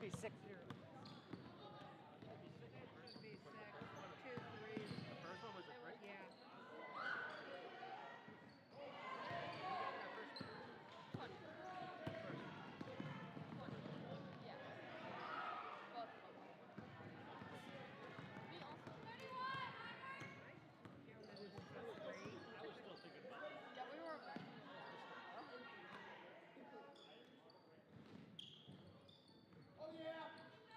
be 6-0. It should be 6, 2 3s. The first one was a 3? Yeah. I was still thinking about it. Yeah, we were back. Oh, yeah!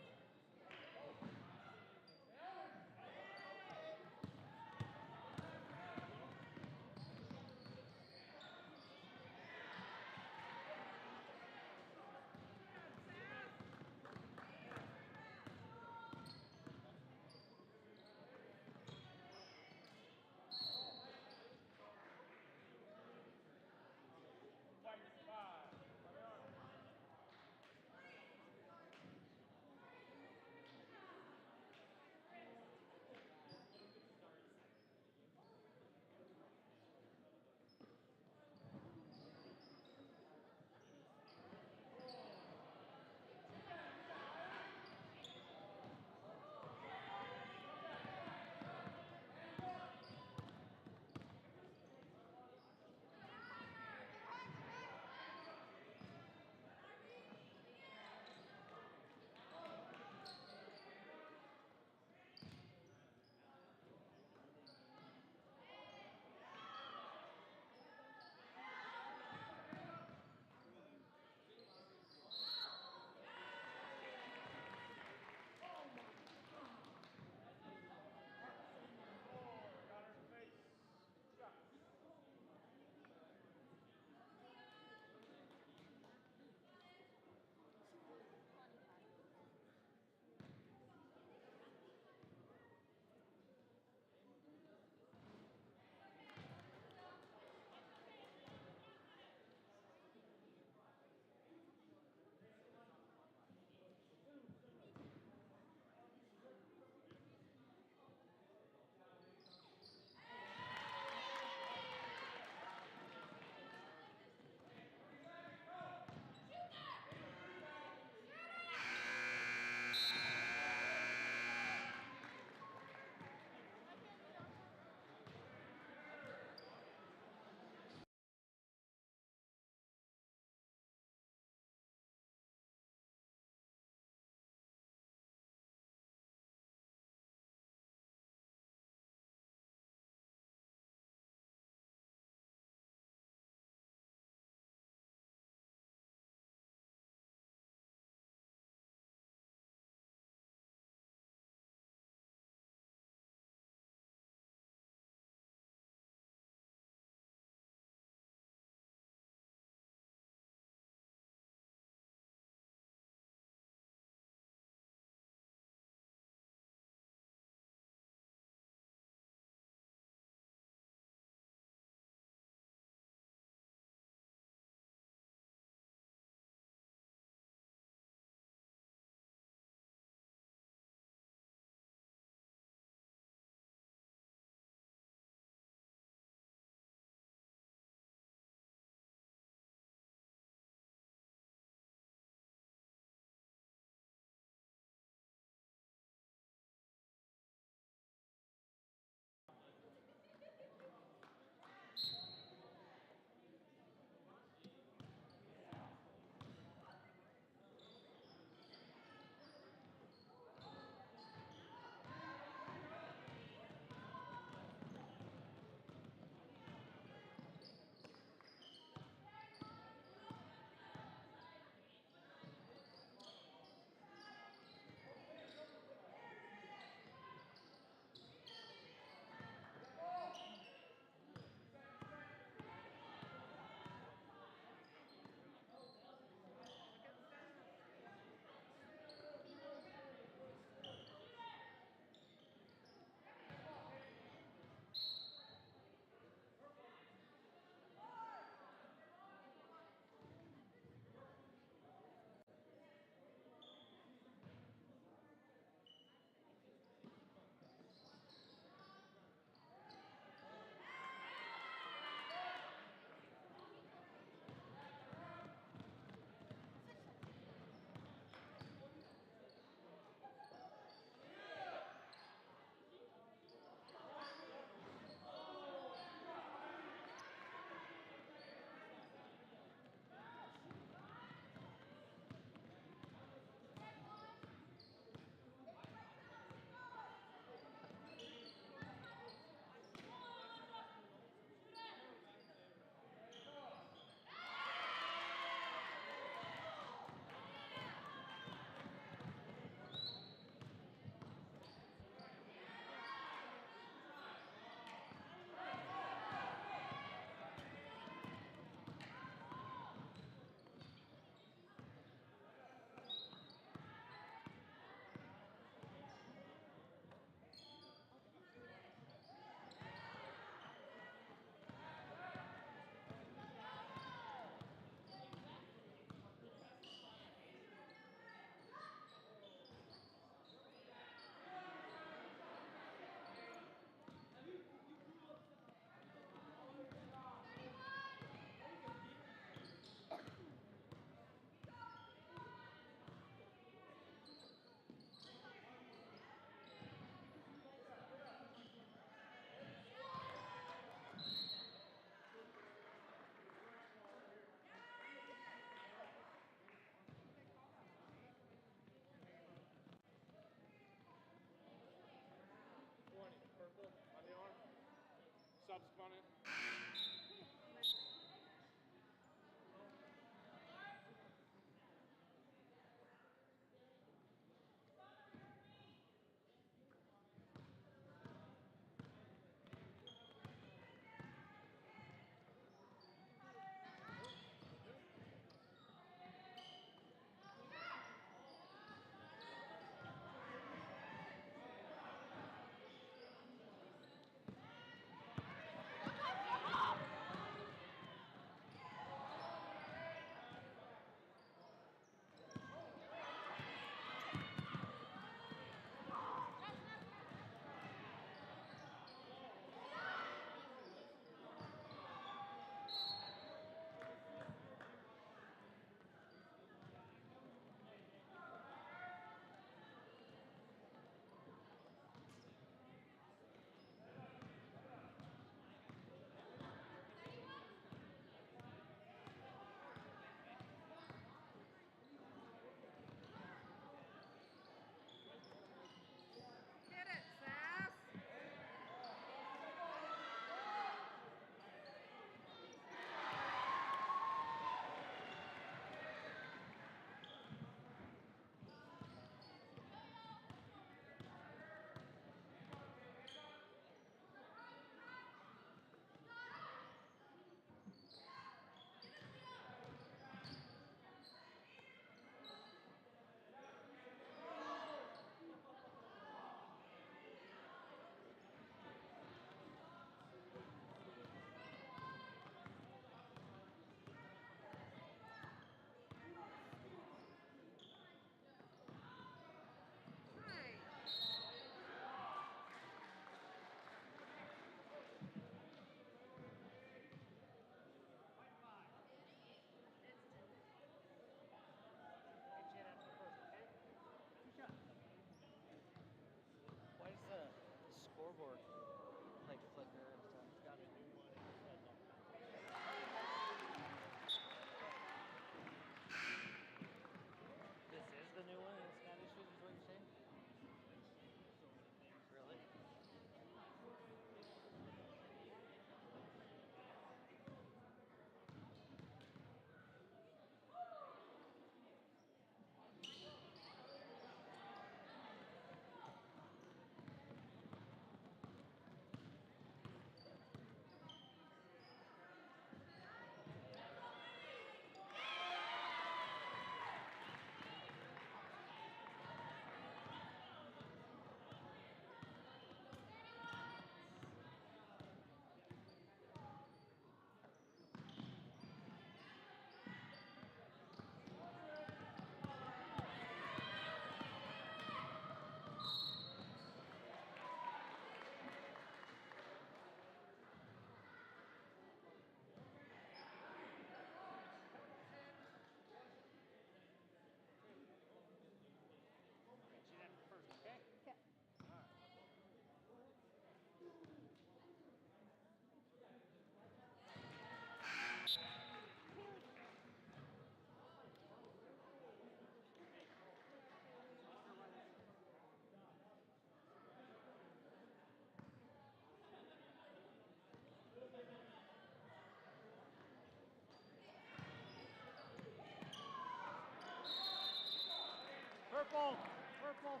Purple. Purple.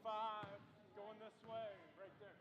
5, going this way, right there.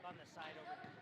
on the side over here.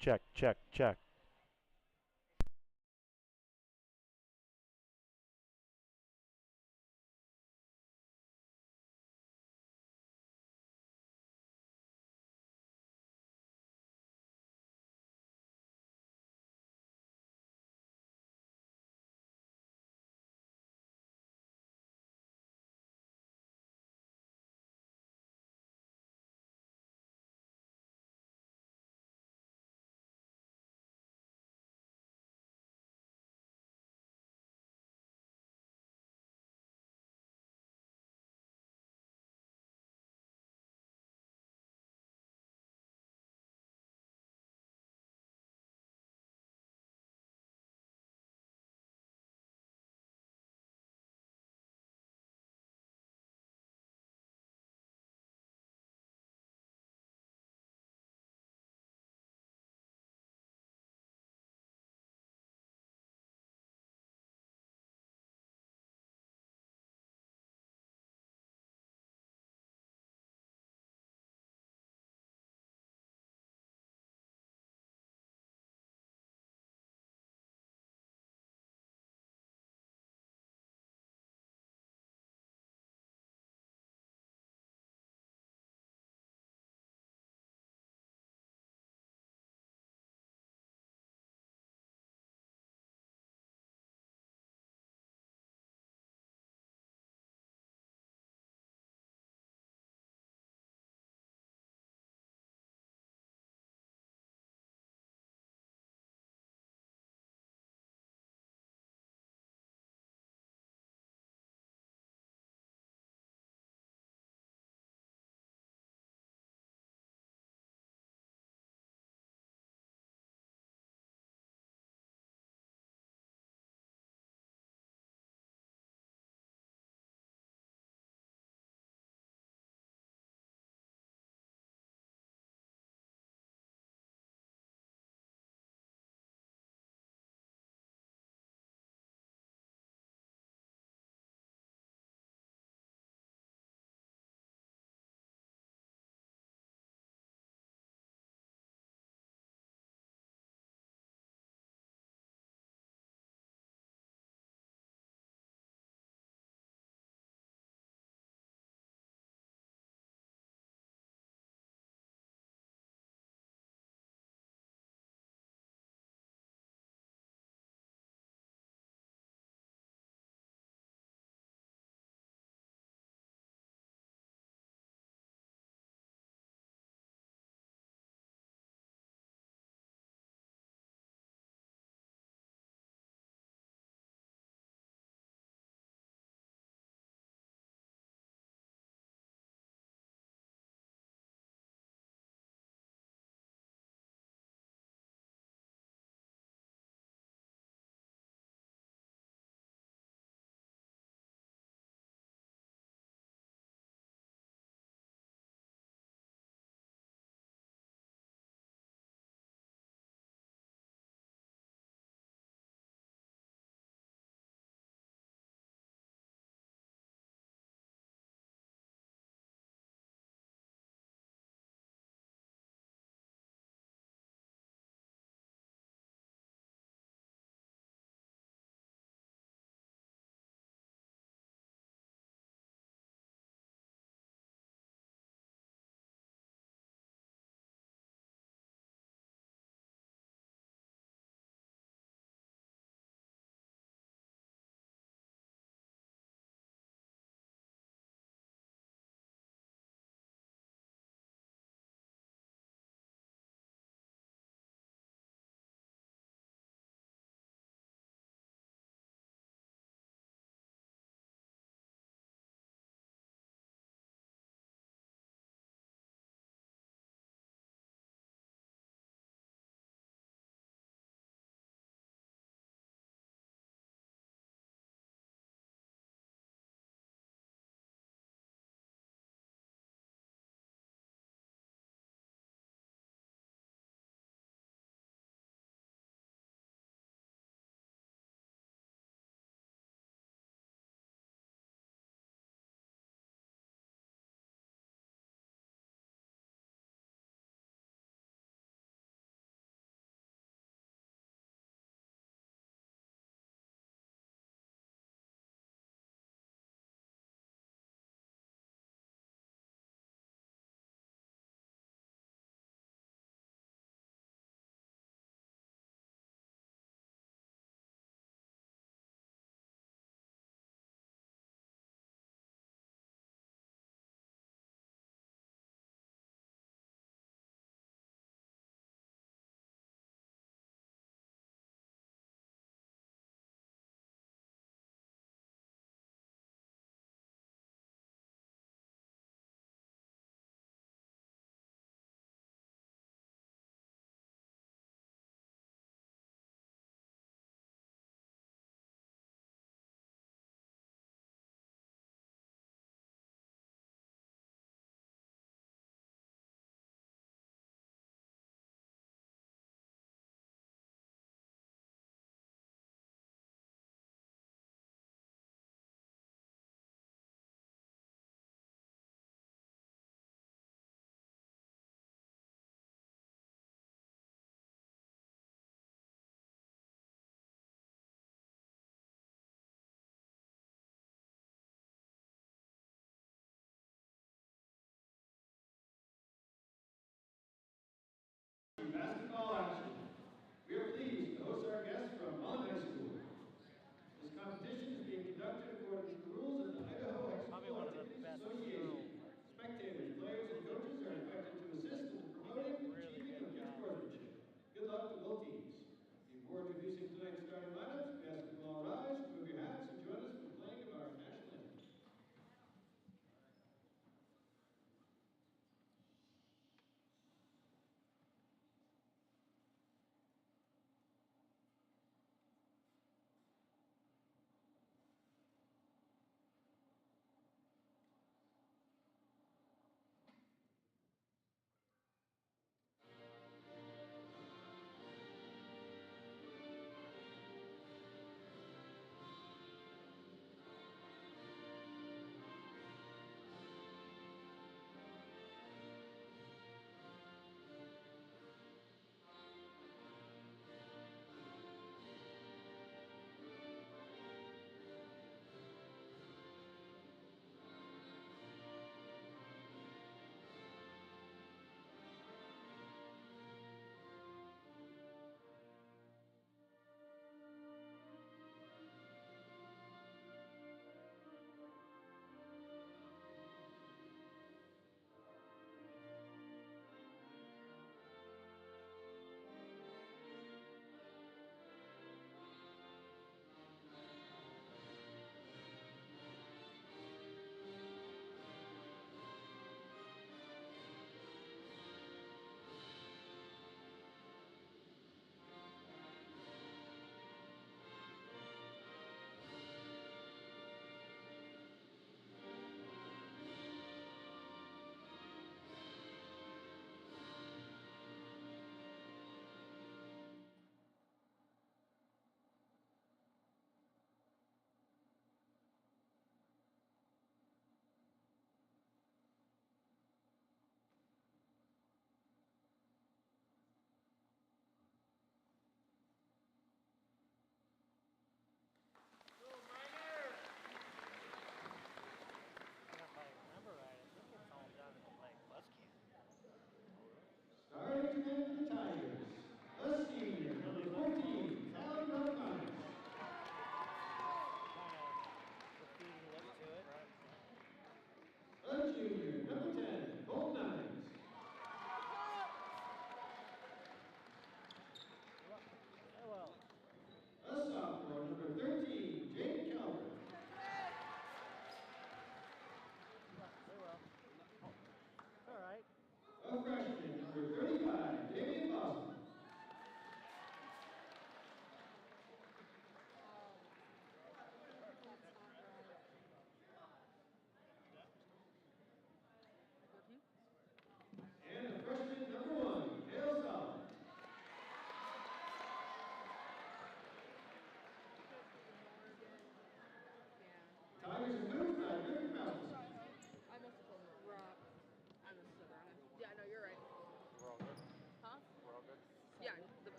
check, check, check.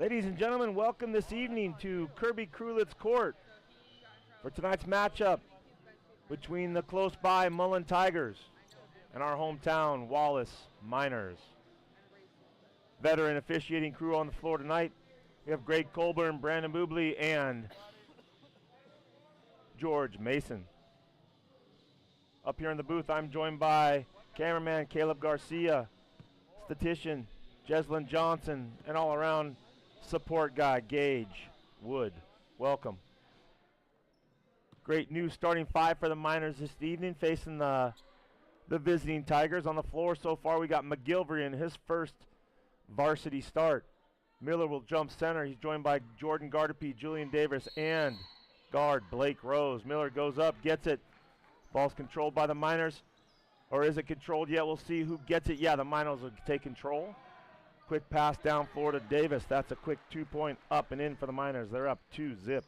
Ladies and gentlemen, welcome this evening to Kirby Krulitz Court for tonight's matchup between the close by Mullan Tigers and our hometown Wallace Miners. Veteran officiating crew on the floor tonight. We have Greg Colburn, Brandon Bubley, and George Mason. Up here in the booth, I'm joined by cameraman Caleb Garcia, statistician Jeslyn Johnson, and all-around support guy Gage Wood. Welcome. Great new starting five for the Miners this evening, facing the visiting Tigers. On the floor so far, we got McGilvery in his first varsity start. Miller will jump center. He's joined by Jordan Gardapi, Julian Davis, and guard Blake Rose. Miller goes up, gets it. Ball's controlled by the Miners. Or is it controlled yet? We'll see who gets it. Yeah, the Miners will take control. Quick pass down floor to Davis. That's a quick 2-point up and in for the Miners. They're up 2-0.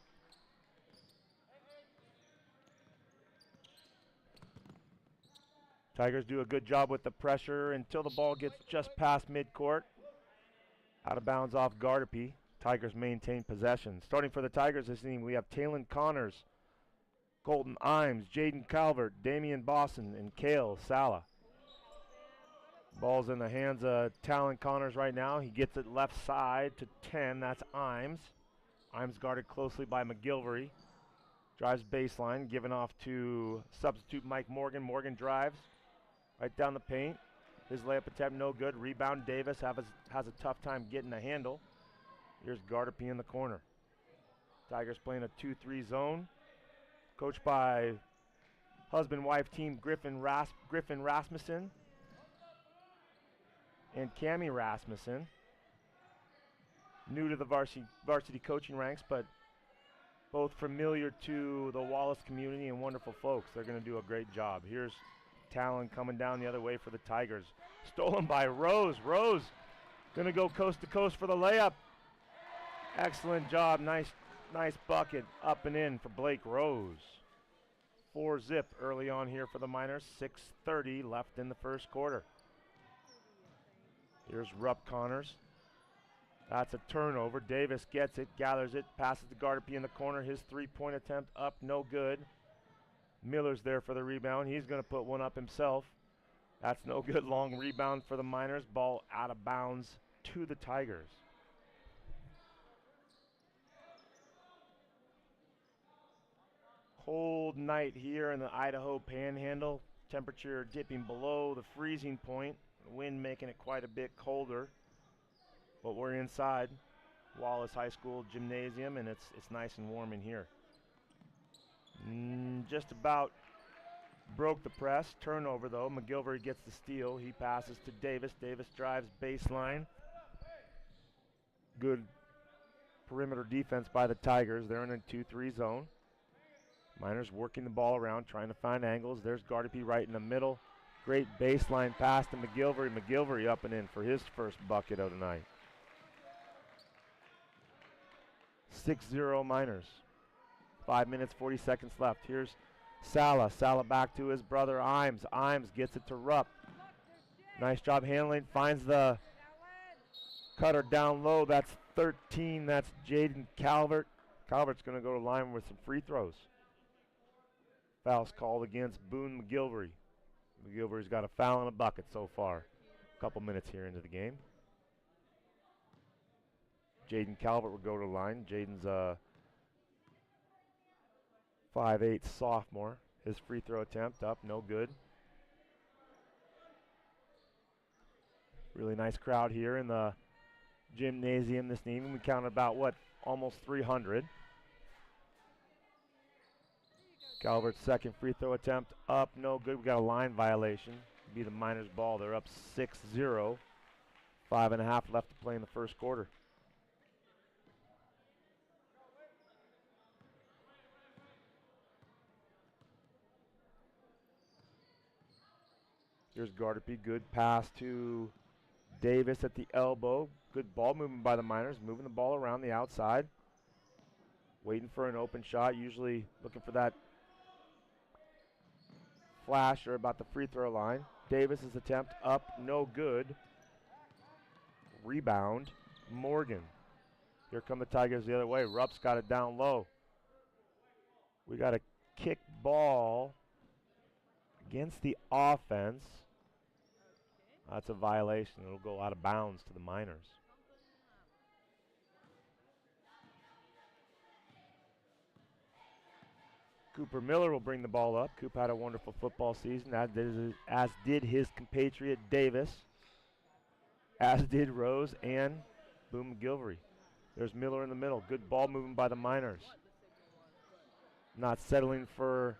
Tigers do a good job with the pressure until the ball gets just past midcourt. Out of bounds off Gardapi. Tigers maintain possession. Starting for the Tigers this evening, we have Talon Connors, Colton Imes, Jaden Calvert, Damian Boston, and Kale Sala. Ball's in the hands of Talon Connors right now. He gets it left side to 10. That's Imes. Imes guarded closely by McGilvery. Drives baseline, given off to substitute Mike Morgan. Morgan drives right down the paint. His layup attempt no good. Rebound Davis has a tough time getting a handle. Here's Gardapi in the corner. Tigers playing a 2-3 zone. Coached by husband-wife team Griffin Rasmussen and Cammie Rasmussen. New to the varsity coaching ranks, but both familiar to the Wallace community and wonderful folks. They're going to do a great job. Here's Talon coming down the other way for the Tigers. Stolen by Rose. Rose going to go coast to coast for the layup. Excellent job. Nice bucket up and in for Blake Rose. 4-0 early on here for the Miners. 6:30 left in the first quarter. Here's Rupp Connors. That's a turnover. Davis gets it, gathers it, passes to Gardapi in the corner. His three-point attempt up, no good. Miller's there for the rebound. He's going to put one up himself. That's no good. Long rebound for the Miners. Ball out of bounds to the Tigers. Cold night here in the Idaho Panhandle. Temperature dipping below the freezing point. Wind making it quite a bit colder. But we're inside Wallace High School gymnasium, and it's nice and warm in here. Just about broke the press. Turnover, though. McGilvery gets the steal. He passes to Davis. Davis drives baseline. Good perimeter defense by the Tigers. They're in a 2-3 zone. Miners working the ball around, trying to find angles. There's Gardapi right in the middle. Great baseline pass to McGilvery. McGilvery up and in for his first bucket of the night. 6-0 Miners. 5 minutes, 40 seconds left. Here's Sala. Sala back to his brother Imes. Imes gets it to Rupp. Nice job handling. Finds the cutter down low. That's 13. That's Jaden Calvert. Calvert's going to go to line with some free throws. Foul's called against Boone McGilvery. McGilvery's got a foul and a bucket so far. A couple minutes here into the game. Jaden Calvert will go to the line. Jaden's a 5'8" sophomore. His free throw attempt up, no good. Really nice crowd here in the gymnasium this evening. We counted about, almost 300. Calvert's second free throw attempt up, no good. We got a line violation. It'll be the Miners' ball. They're up 6-0. 5.5 left to play in the first quarter. Here's Gardapi. Good pass to Davis at the elbow. Good ball movement by the Miners, moving the ball around the outside. Waiting for an open shot, usually looking for that flash or about the free throw line. Davis's attempt up, no good. Rebound, Morgan. Here come the Tigers the other way. Rupp's got it down low. We got a kick ball against the offense. That's a violation. It'll go out of bounds to the Miners. Cooper Miller will bring the ball up. Coop had a wonderful football season, as did his compatriot Davis, as did Rose and Boom McGilvery. There's Miller in the middle. Good ball movement by the Miners. Not settling for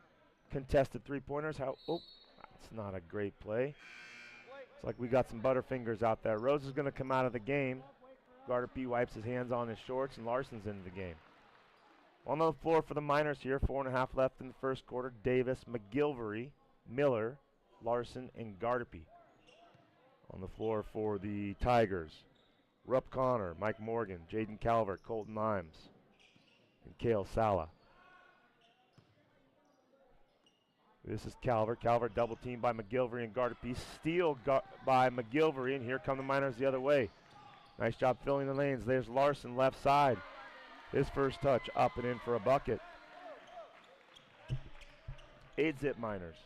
contested three-pointers. That's not a great play. It's like we got some Butterfingers out there. Rose is going to come out of the game. Gardapi wipes his hands on his shorts, and Larson's into the game. On the floor for the Miners here, 4.5 left in the first quarter. Davis, McGilvery, Miller, Larson, and Gardapi. On the floor for the Tigers, Rupp Connor, Mike Morgan, Jaden Calvert, Colton Imes, and Kale Sala. This is Calvert. Calvert double teamed by McGilvery and Gardapi. Steal by McGilvery, and here come the Miners the other way. Nice job filling the lanes. There's Larson, left side. His first touch, up and in for a bucket. 8-zip Miners.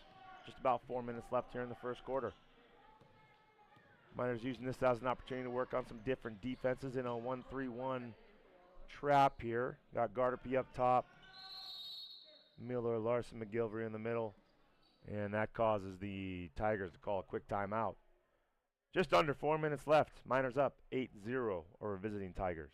Just about 4 minutes left here in the first quarter. Miners using this as an opportunity to work on some different defenses in a 1-3-1 trap here. Got Gardapi up top. Miller, Larson, McGilvery in the middle. And that causes the Tigers to call a quick timeout. Just under 4 minutes left. Miners up 8-0 over visiting Tigers.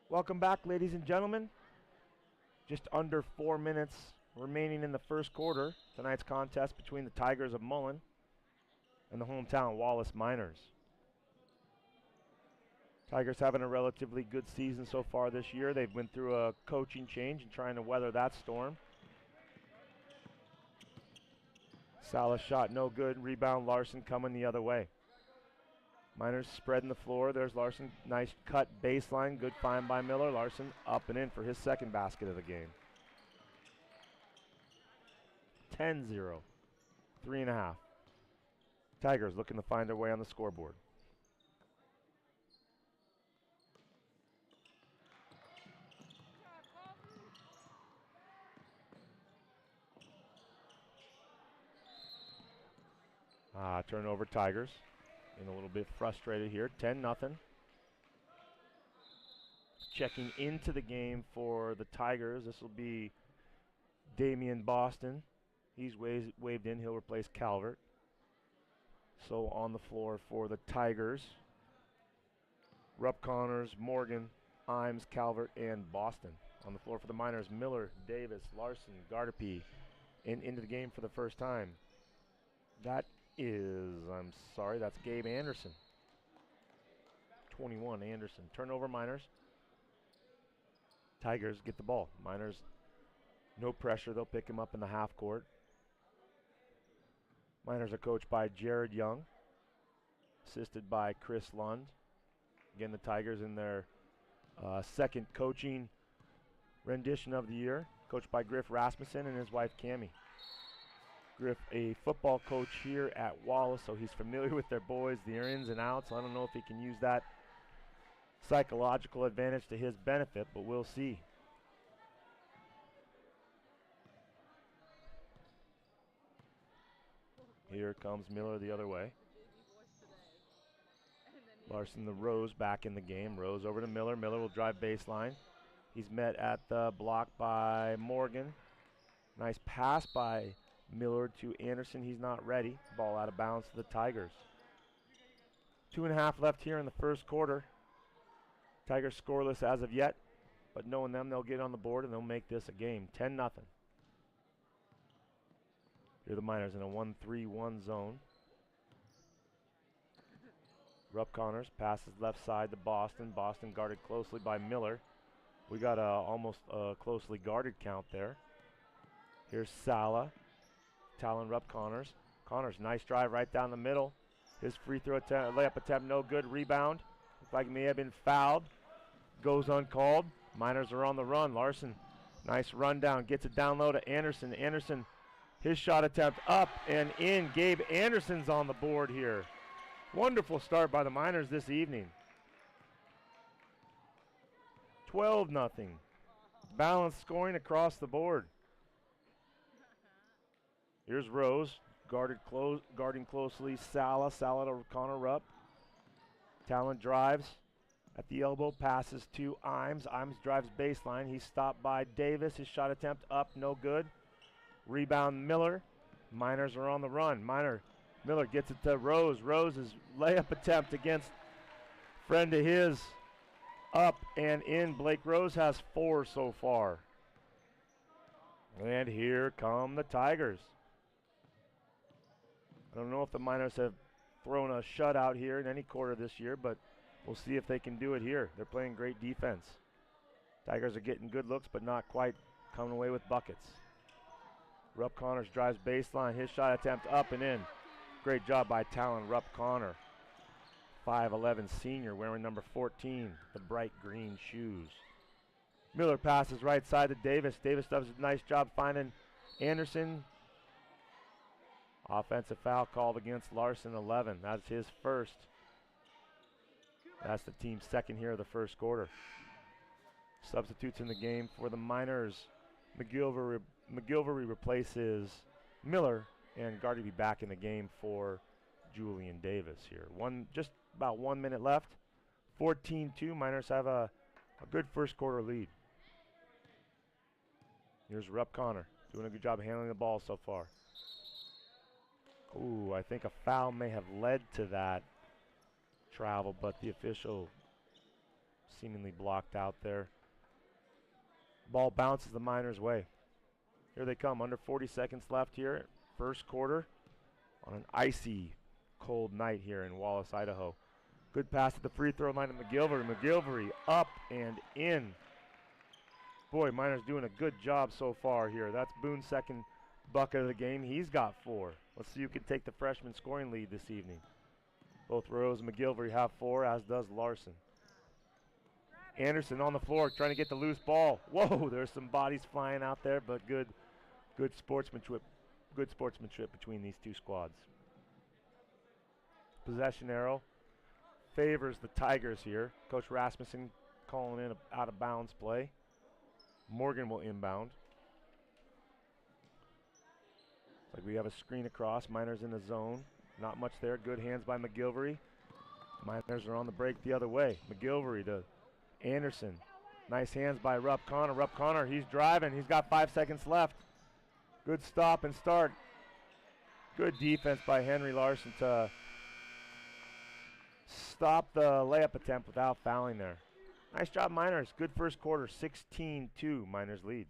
Welcome back, ladies and gentlemen. Just under 4 minutes remaining in the first quarter. Tonight's contest between the Tigers of Mullan and the hometown Wallace Miners. Tigers having a relatively good season so far this year. They've went through a coaching change and trying to weather that storm. Salah shot no good. Rebound Larson coming the other way. Miners spreading the floor. There's Larson. Nice cut baseline. Good find by Miller. Larson up and in for his second basket of the game. 10-0. 3.5. Tigers looking to find their way on the scoreboard. Turnover Tigers. And a little bit frustrated here. 10-0. Checking into the game for the Tigers. This will be Damian Boston. He's waved in. He'll replace Calvert. So on the floor for the Tigers, Rupp Connors, Morgan, Imes, Calvert, and Boston. On the floor for the Miners, Miller, Davis, Larson, Gardapi, and into the game for the first time. That's Gabe Anderson. 21, Anderson. Turnover Miners. Tigers get the ball. Miners, no pressure. They'll pick him up in the half court. Miners are coached by Jared Young, assisted by Chris Lund. Again, the Tigers in their second coaching rendition of the year, coached by Griff Rasmussen and his wife, Cammie. Griff, a football coach here at Wallace, so he's familiar with their boys, their ins and outs. I don't know if he can use that psychological advantage to his benefit, but we'll see. Here comes Miller the other way. Larson, the Rose back in the game. Rose over to Miller. Miller will drive baseline. He's met at the block by Morgan. Nice pass by Miller to Anderson. He's not ready. Ball out of bounds to the Tigers. 2.5 left here in the first quarter. Tigers scoreless as of yet, but knowing them, they'll get on the board and they'll make this a game. 10-0. Here the Miners in a 1-3-1 zone. Rupp Connors passes left side to Boston. Boston guarded closely by Miller. We got almost a closely guarded count there. Here's Sala. Talon Rupp Connors. Connors, nice drive right down the middle. His free throw attempt, layup attempt, no good. Rebound. Looks like he may have been fouled. Goes uncalled. Miners are on the run. Larson, nice rundown. Gets it down low to Anderson. Anderson, his shot attempt up and in. Gabe Anderson's on the board here. Wonderful start by the Miners this evening. 12-0. Balanced scoring across the board. Here's Rose, guarding closely. Sala to Connor Rupp. Talon drives at the elbow, passes to Imes. Imes drives baseline. He's stopped by Davis. His shot attempt up, no good. Rebound Miller. Miners are on the run. Miller gets it to Rose. Rose's layup attempt against friend of his. Up and in. Blake Rose has 4 so far. And here come the Tigers. I don't know if the Miners have thrown a shutout here in any quarter this year, but we'll see if they can do it here. They're playing great defense. Tigers are getting good looks, but not quite coming away with buckets. Rupp Connors drives baseline. His shot attempt up and in. Great job by Talon Rupp Connor. 5'11" senior wearing number 14, the bright green shoes. Miller passes right side to Davis. Davis does a nice job finding Anderson. Offensive foul called against Larson, 11. That's his first. That's the team's second here of the first quarter. Substitutes in the game for the Miners. McGilvery replaces Miller, and Gardy be back in the game for Julian Davis here. Just about 1 minute left. 14-2. Miners have a good first quarter lead. Here's Rupp Connor doing a good job handling the ball so far. Ooh, I think a foul may have led to that travel, but the official seemingly blocked out there. Ball bounces the Miners' way. Here they come, under 40 seconds left here, first quarter, on an icy cold night here in Wallace, Idaho. Good pass at the free throw line to McGilvery. McGilvery up and in. Boy, Miners doing a good job so far here. That's Boone's second bucket of the game. He's got 4. Let's see who can take the freshman scoring lead this evening. Both Rose and McGilvery have 4, as does Larson. Anderson on the floor trying to get the loose ball. Whoa, there's some bodies flying out there, but good sportsmanship between these two squads. Possession arrow favors the Tigers here. Coach Rasmussen calling in an out of bounds play. Morgan will inbound. Like we have a screen across. Miners in the zone. Not much there. Good hands by McGilvery. Miners are on the break the other way. McGilvery to Anderson. Nice hands by Rupp Connor. Rupp Connor, he's driving. He's got 5 seconds left. Good stop and start. Good defense by Henry Larson to stop the layup attempt without fouling there. Nice job, Miners. Good first quarter. 16-2, Miners lead.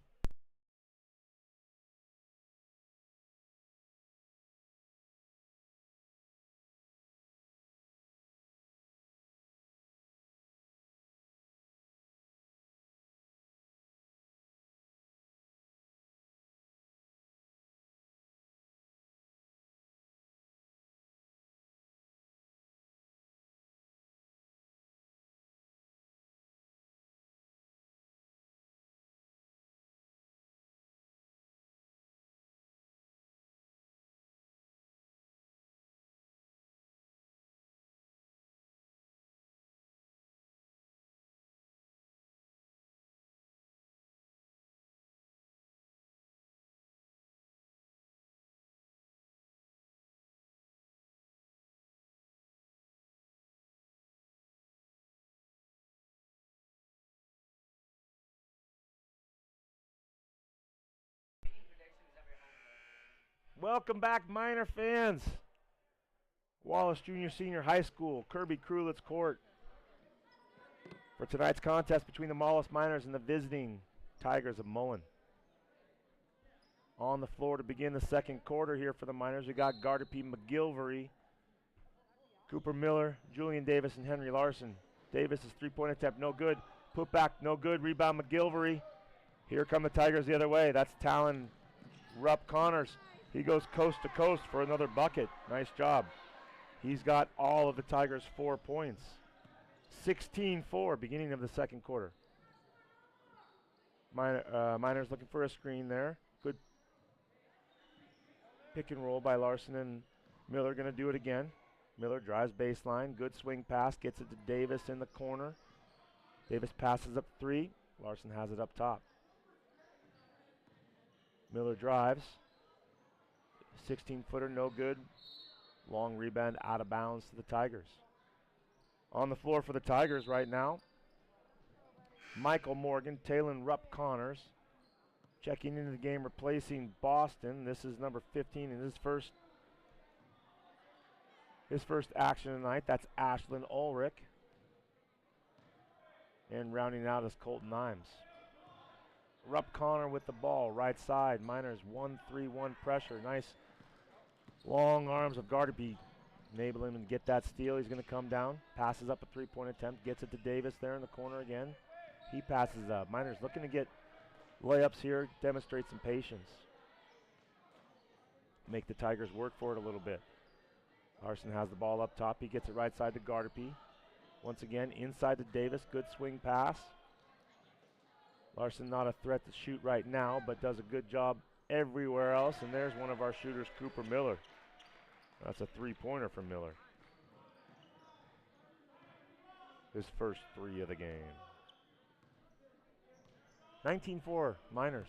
Welcome back, Miner fans. Wallace Junior Senior High School, Kirby Krulitz Court. For tonight's contest between the Wallace Miners and the visiting Tigers of Mullan. On the floor to begin the second quarter here for the Miners. We got Gardapi, McGilvery, Cooper Miller, Julian Davis, and Henry Larson. Davis' three-point attempt, no good. Put back, no good. Rebound, McGilvery. Here come the Tigers the other way. That's Talon Rupp Connors. He goes coast to coast for another bucket. Nice job. He's got all of the Tigers' 4 points. 16-4, beginning of the second quarter. Miners looking for a screen there. Good pick and roll by Larson and Miller. Going to do it again. Miller drives baseline. Good swing pass. Gets it to Davis in the corner. Davis passes up 3. Larson has it up top. Miller drives. 16-footer, no good. Long rebound out of bounds to the Tigers. On the floor for the Tigers right now, Michael Morgan, Talon Rupp Connors. Checking into the game, replacing Boston. This is number 15 in his first action tonight. That's Ashlyn Ulrich. And rounding out is Colton Imes. Rupp Connor with the ball, right side. Miners 1-3-1 pressure. Nice long arms of Gardapi enabling him to get that steal. He's going to come down, passes up a three-point attempt, gets it to Davis there in the corner again. He passes up. Miners looking to get layups here, demonstrate some patience. Make the Tigers work for it a little bit. Larson has the ball up top. He gets it right side to Gardapi. Once again, inside to Davis. Good swing pass. Larson not a threat to shoot right now, but does a good job everywhere else. And there's one of our shooters, Cooper Miller. That's a three-pointer from Miller. His first 3 of the game. 19-4 Miners.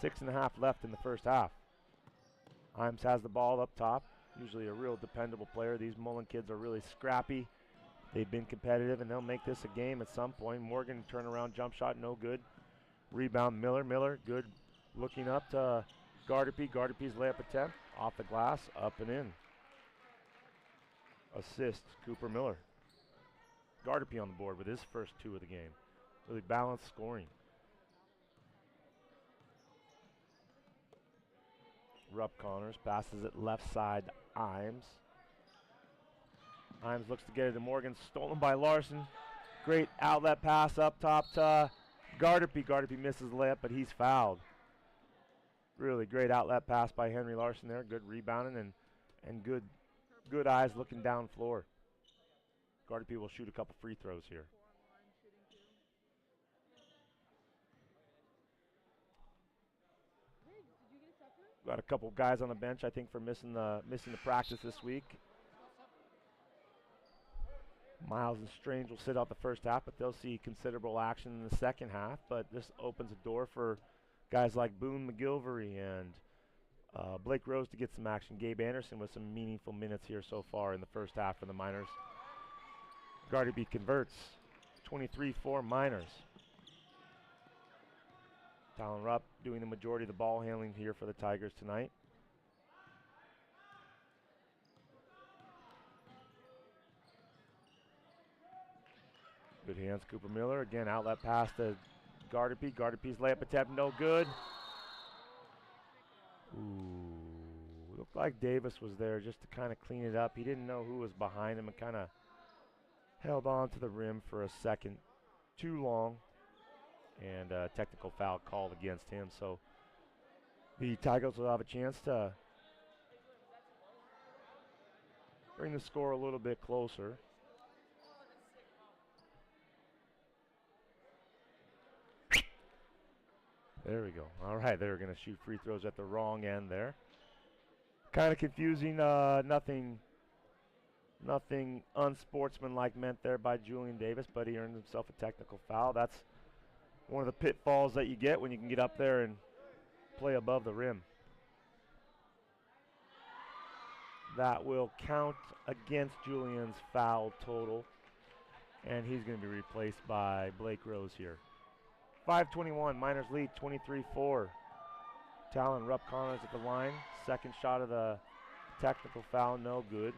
6.5 left in the first half. Imes has the ball up top. Usually a real dependable player. These Mullan kids are really scrappy. They've been competitive, and they'll make this a game at some point. Morgan, turnaround jump shot, no good. Rebound, Miller. Miller, good. Looking up to Gardapi. Gardapi's layup attempt. Off the glass, up and in. Assist, Cooper Miller. Gardapi on the board with his first 2 of the game. Really balanced scoring. Rupp Connors passes it left side to Imes. Imes looks to get it to Morgan, stolen by Larson. Great outlet pass up top to Gardapi. Gardapi misses the layup, but he's fouled. Really great outlet pass by Henry Larson there. Good rebounding and good eyes looking down floor. Gardapi will shoot a couple free throws here. Got a couple guys on the bench, I think, for missing the practice this week. Miles and Strange will sit out the first half, but they'll see considerable action in the second half. But this opens a door for guys like Boone McGilvery and Blake Rose to get some action. Gabe Anderson with some meaningful minutes here so far in the first half for the Miners. Gardapi converts. 23-4 Miners. Talon Rupp doing the majority of the ball handling here for the Tigers tonight. Good hands, Cooper Miller. Again, outlet pass to Gardapi. Gardapi's layup attempt, no good. Ooh, looked like Davis was there just to kind of clean it up. He didn't know who was behind him and kind of held on to the rim for a second too long. And a technical foul called against him. So the Tigers will have a chance to bring the score a little bit closer. There we go. All right, they're going to shoot free throws at the wrong end there. Kind of confusing. Nothing unsportsmanlike meant there by Julian Davis, but he earned himself a technical foul. That's one of the pitfalls that you get when you can get up there and play above the rim. That will count against Julian's foul total, and he's going to be replaced by Blake Rose here. 5:21, Miners lead 23-4. Talon Rupp Connors at the line. Second shot of the technical foul, no good.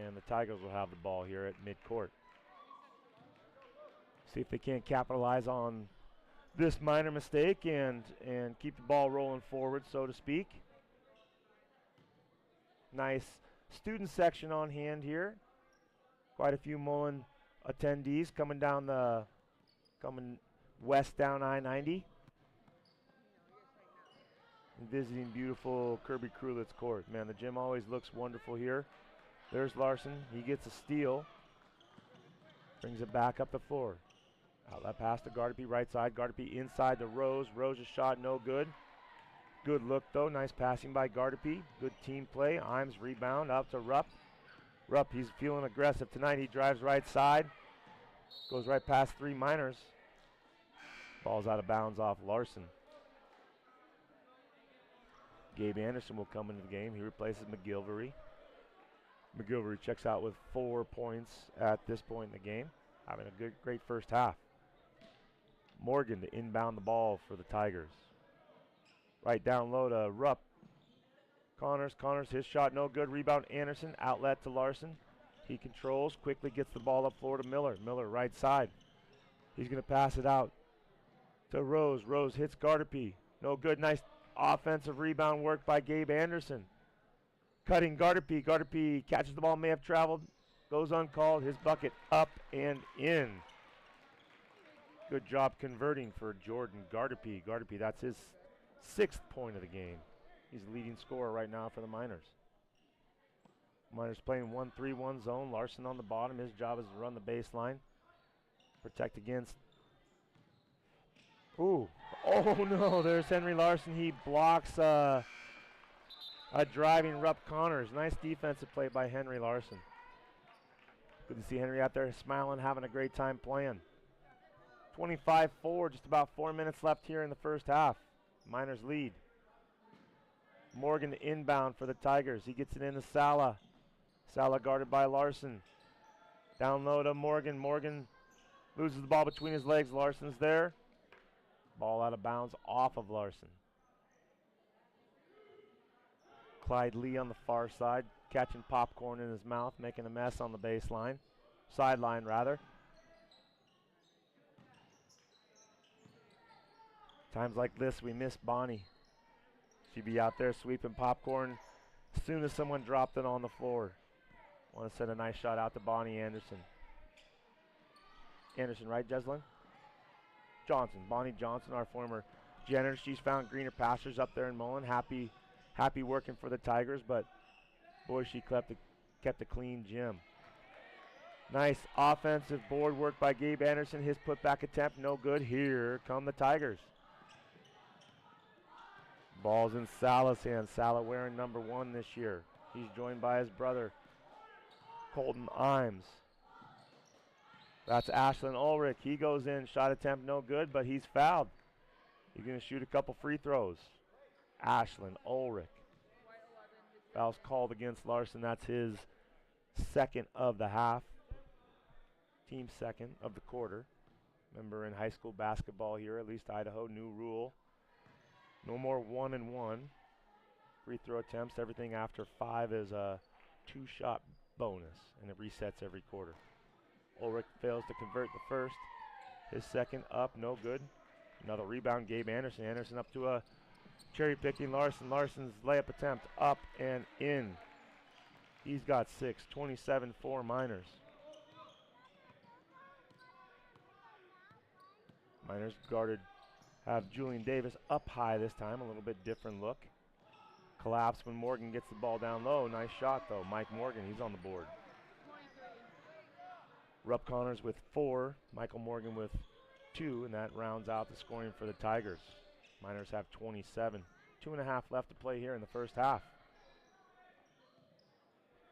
And the Tigers will have the ball here at midcourt. See if they can't capitalize on this minor mistake and keep the ball rolling forward, so to speak. Nice student section on hand here. Quite a few Mullan attendees coming west down I-90. And visiting beautiful Kirby Krulitz Court. Man, the gym always looks wonderful here. There's Larson. He gets a steal. Brings it back up the floor. Outlet pass to Gardapi, right side. Gardapi inside to Rose. Rose's shot no good. Good look though. Nice passing by Gardapi. Good team play. Imes rebound out to Rupp. Rupp, he's feeling aggressive tonight. He drives right side. Goes right past 3 minors. Ball's out of bounds off Larson. Gabe Anderson will come into the game. He replaces McGilvery. McGilvery checks out with 4 points at this point in the game. Having a great first half. Morgan to inbound the ball for the Tigers. Right down low to Rupp. Connors, his shot no good. Rebound Anderson, outlet to Larson. He controls, quickly gets the ball up floor to Miller. Miller right side. He's going to pass it out to Rose. Rose hits Gardapi. No good. Nice offensive rebound work by Gabe Anderson. Cutting Gardapi. Gardapi catches the ball, may have traveled. Goes uncalled. His bucket up and in. Good job converting for Jordan Gardapi. Gardapi, that's his 6th point of the game. He's the leading scorer right now for the Miners. Miners playing 1-3-1 zone. Larson on the bottom. His job is to run the baseline. Protect against. Ooh. Oh no, there's Henry Larson. He blocks a driving Rupp Connors. Nice defensive play by Henry Larson. Good to see Henry out there smiling, having a great time playing. 25-4, just about 4 minutes left here in the first half. Miners lead. Morgan inbound for the Tigers. He gets it into Sala. Sala guarded by Larson. Down low to Morgan. Morgan loses the ball between his legs. Larson's there. Ball out of bounds off of Larson. Clyde Lee on the far side, catching popcorn in his mouth, making a mess on the baseline. Sideline, rather. Times like this, we miss Bonnie. She'd be out there sweeping popcorn as soon as someone dropped it on the floor. Want to send a nice shot out to Bonnie Anderson. Anderson, right, Jeslyn? Johnson, Bonnie Johnson, our former janitor. She's found greener pastures up there in Mullan. Happy working for the Tigers, but boy, she kept a clean gym. Nice offensive board work by Gabe Anderson. His putback attempt, no good. Here come the Tigers. Ball's in Sala's hands. Sala wearing number 1 this year. He's joined by his brother, Colton Imes. That's Ashlyn Ulrich. He goes in. Shot attempt no good, but he's fouled. He's going to shoot a couple free throws. Ashlyn Ulrich. Foul's called against Larson. That's his 2nd of the half. Team 2nd of the quarter. Remember, in high school basketball here, at least Idaho, new rule. No more 1-and-1 free throw attempts. Everything after 5 is a 2-shot bonus, and it resets every quarter. Ulrich fails to convert the first. His 2nd up, no good. Another rebound, Gabe Anderson. Anderson up to a cherry-picking Larson. Larson's layup attempt up and in. He's got 6, 27-4 Miners. Miners guarded, have Julian Davis up high this time, a little bit different look. Collapse when Morgan gets the ball down low. Nice shot though, Mike Morgan, he's on the board. Rupp Connors with 4, Michael Morgan with 2, and that rounds out the scoring for the Tigers. Miners have 27. 2.5 left to play here in the first half.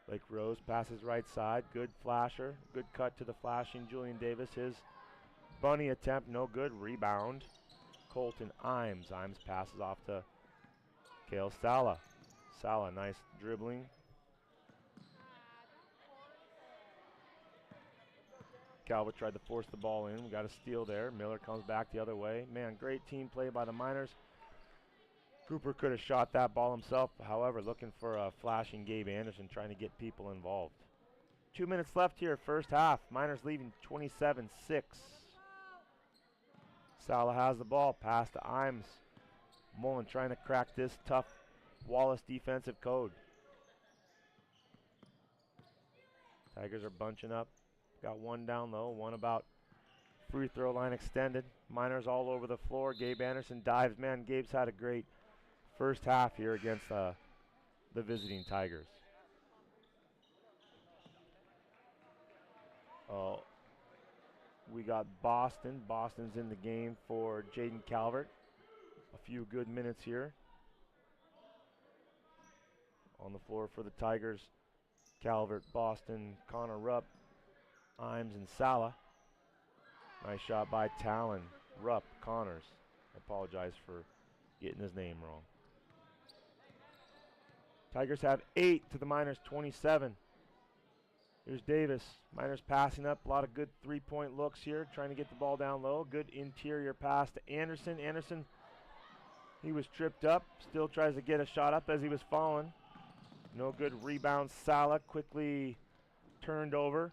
Blake Rose passes right side, good flasher, good cut to the flashing Julian Davis. His bunny attempt, no good, rebound. Colton Imes. Imes passes off to Kale Sala. Sala, nice dribbling. Calvert tried to force the ball in. We got a steal there. Miller comes back the other way. Man, great team play by the Miners. Cooper could have shot that ball himself. However, looking for a flashing Gabe Anderson, trying to get people involved. 2 minutes left here, first half. Miners leading 27-6. Salah has the ball. Pass to Imes. Mullan trying to crack this tough Wallace defensive code. Tigers are bunching up. Got one down low, one about free throw line extended. Miners all over the floor. Gabe Anderson dives. Man, Gabe's had a great first half here against the visiting Tigers. Oh, we got Boston. Boston's in the game for Jaden Calvert. A few good minutes here. On the floor for the Tigers, Calvert, Boston, Connor Rupp, Imes, and Salah. Nice shot by Talon, Rupp, Connors. I apologize for getting his name wrong. Tigers have 8 to the Miners 27. Here's Davis. Miners passing up. A lot of good three-point looks here, trying to get the ball down low. Good interior pass to Anderson. Anderson, he was tripped up. Still tries to get a shot up as he was falling. No good rebound. Salah quickly turned over.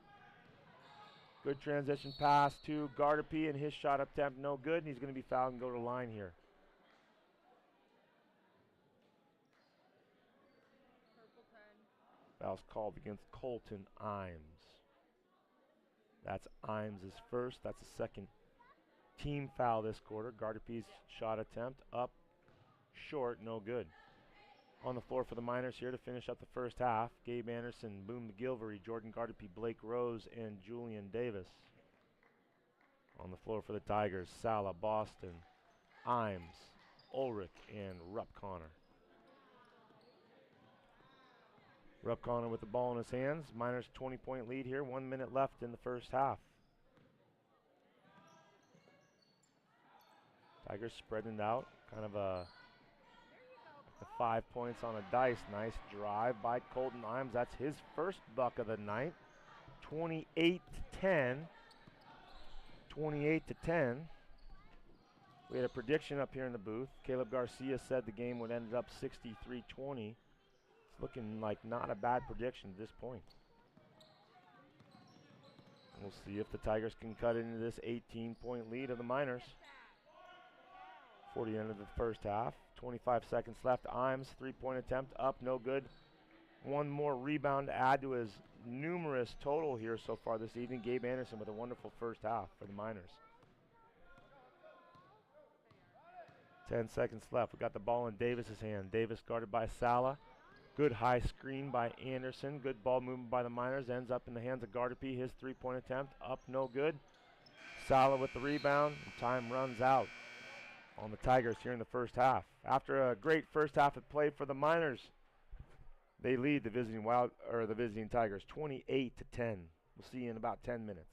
Good transition pass to Gardapi, and his shot attempt no good, and he's going to be fouled and go to the line here. Foul's called against Colton Imes. That's Imes' first. That's the second team foul this quarter. Gardapi's shot attempt up short, no good. On the floor for the Miners here to finish up the first half. Gabe Anderson, Boone McGilvery, Jordan Gardapi, Blake Rose, and Julian Davis. On the floor for the Tigers, Salah, Boston, Imes, Ulrich, and Rupp Connor. Rupp Connor with the ball in his hands. Miners 20-point lead here. 1 minute left in the first half. Tigers spreading it out. Kind of the 5 points on a dice. Nice drive by Colton Imes. That's his first buck of the night. 28-10. 28-10. We had a prediction up here in the booth. Caleb Garcia said the game would end up 63-20. It's looking like not a bad prediction at this point. We'll see if the Tigers can cut into this 18-point lead of the Miners. 40 end of the first half. 25 seconds left. Imes, three-point attempt up, no good. One more rebound to add to his numerous total here so far this evening. Gabe Anderson with a wonderful first half for the Miners. 10 seconds left. We got the ball in Davis's hand. Davis guarded by Salah. Good high screen by Anderson. Good ball movement by the Miners. Ends up in the hands of Gardapi. His three-point attempt up, no good. Salah with the rebound. And time runs out on the Tigers here in the first half. After a great first half of play for the Miners, they lead the visiting Tigers 28-10. We'll see you in about 10 minutes.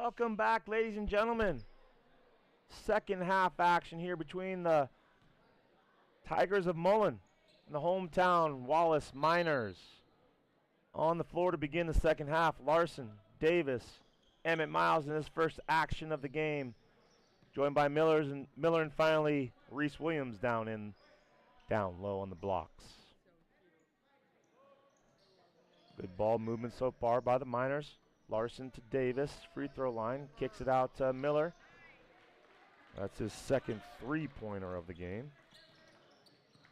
Welcome back, ladies and gentlemen. Second half action here between the Tigers of Mullan and the hometown Wallace Miners. On the floor to begin the second half, Larson, Davis, Emmett Miles in his first action of the game, joined by Miller and finally Reese Williams down low on the blocks. Good ball movement so far by the Miners. Larson to Davis, free throw line, kicks it out to Miller. That's his second three-pointer of the game.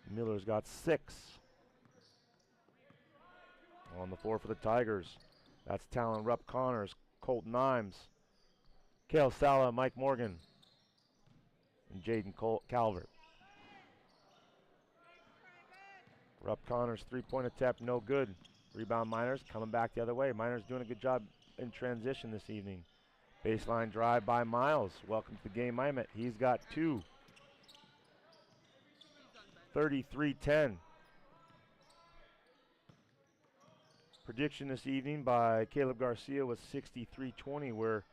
Miller's got 6. On the floor for the Tigers, that's Talon Rupp Connors, Colton Imes, Kale Sala, Mike Morgan, and Jaden Calvert. Rupp Connors, three-point attempt, no good. Rebound Miners, coming back the other way. Miners doing a good job in transition this evening. Baseline drive by Miles. Welcome to the game, Emmett. He's got 2. 33-10. Prediction this evening by Caleb Garcia was 63-20. We're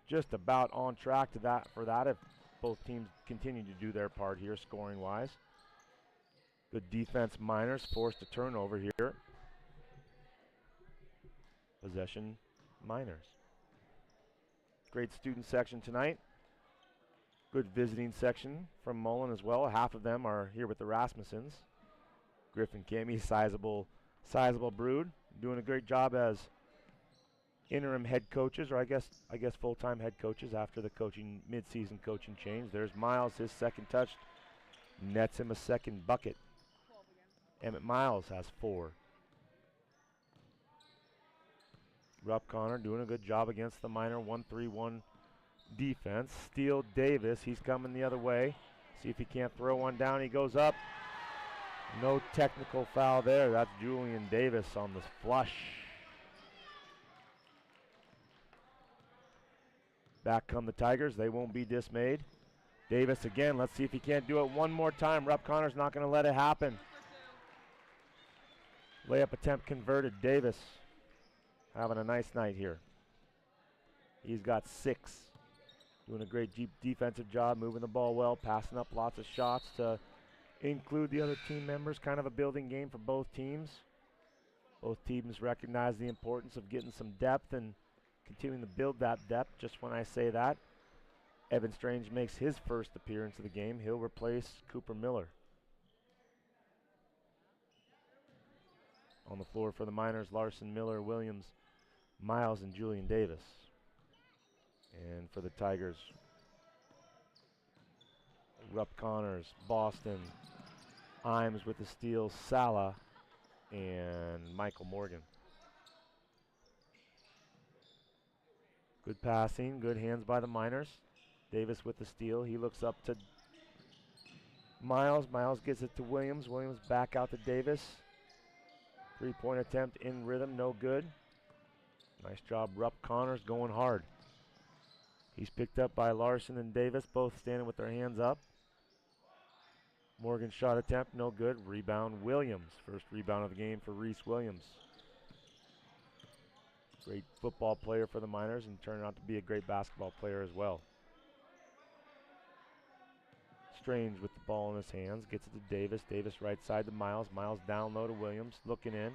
just about on track to that if both teams continue to do their part here scoring-wise. Good defense, Miners, forced a turnover here. Possession, Miners. Great student section tonight. Good visiting section from Mullan as well. Half of them are here with the Rasmussens. Griffin Cami, sizable brood, doing a great job as interim head coaches, or I guess full-time head coaches after the mid-season coaching change. There's Miles, his second touch, nets him a second bucket. Emmett Miles has 4. Rupp Connor doing a good job against the Miner 1-3-1 defense. Steele Davis, he's coming the other way. See if he can't throw one down. He goes up. No technical foul there. That's Julian Davis on the flush. Back come the Tigers. They won't be dismayed. Davis again. Let's see if he can't do it one more time. Rupp Connor's not going to let it happen. Layup attempt converted. Davis having a nice night here. He's got 6. Doing a great defensive job, moving the ball well, passing up lots of shots to include the other team members. Kind of a building game for both teams. Both teams recognize the importance of getting some depth and continuing to build that depth. Just when I say that, Evan Strange makes his first appearance of the game. He'll replace Cooper Miller. On the floor for the Miners, Larson, Miller, Williams, Miles, and Julian Davis. And for the Tigers, Rupp Connors, Boston, Imes with the steal, Sala, and Michael Morgan. Good passing, good hands by the Miners. Davis with the steal. He looks up to Miles. Miles gets it to Williams. Williams back out to Davis. Three-point attempt in rhythm, no good. Nice job, Rupp Connors going hard. He's picked up by Larson and Davis, both standing with their hands up. Morgan's shot attempt, no good. Rebound, Williams. First rebound of the game for Reese Williams. Great football player for the Miners and turned out to be a great basketball player as well. Strange with the ball in his hands, gets it to Davis. Davis right side to Miles. Miles down low to Williams, looking in.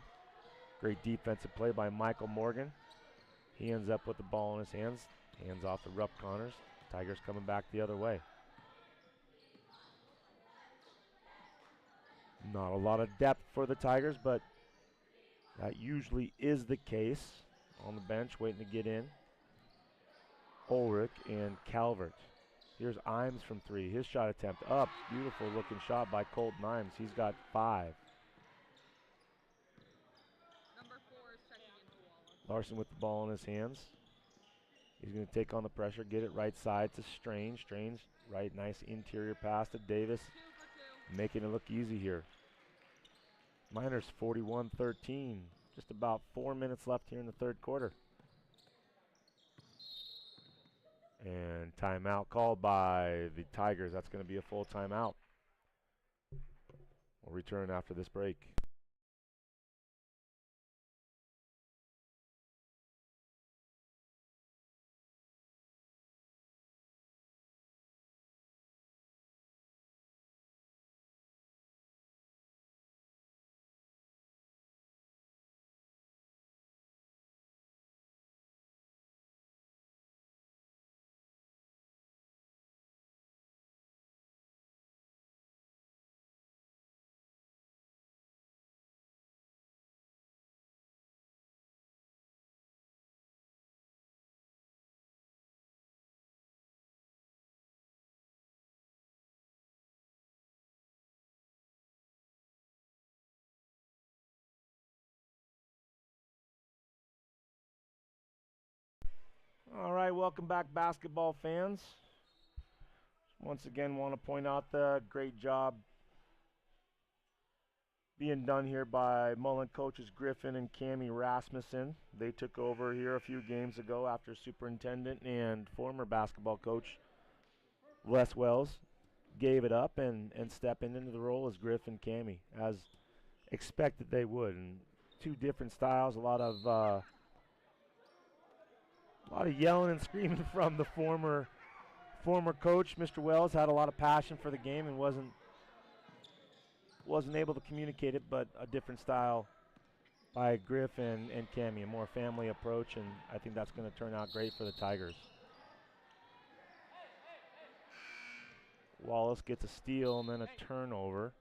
Great defensive play by Michael Morgan. He ends up with the ball in his hands. Hands off to Rupp Connors. Tigers coming back the other way. Not a lot of depth for the Tigers, but that usually is the case. On the bench, waiting to get in. Ulrich and Calvert. Here's Imes from 3. His shot attempt up. Beautiful looking shot by Colton Imes. He's got 5. Number 4 is checking into Wallace. Larson with the ball in his hands. He's going to take on the pressure, get it right side to Strange. Strange, right, nice interior pass to Davis. Making it look easy here. Miners 41-13. Just about 4 minutes left here in the third quarter. And timeout called by the Tigers. That's going to be a full timeout. We'll return after this break. All right, welcome back, basketball fans. Once again, want to point out the great job being done here by Mullan coaches Griffin and Cammie Rasmussen. They took over here a few games ago after superintendent and former basketball coach Les Wells gave it up and stepping into the role as Griffin and Cammie, as expected they would. And two different styles, a lot of yelling and screaming from the former coach. Mr. Wells had a lot of passion for the game and wasn't able to communicate it, but a different style by Griff and Cammie, a more family approach, and I think that's going to turn out great for the Tigers. Wallace gets a steal and then a turnover.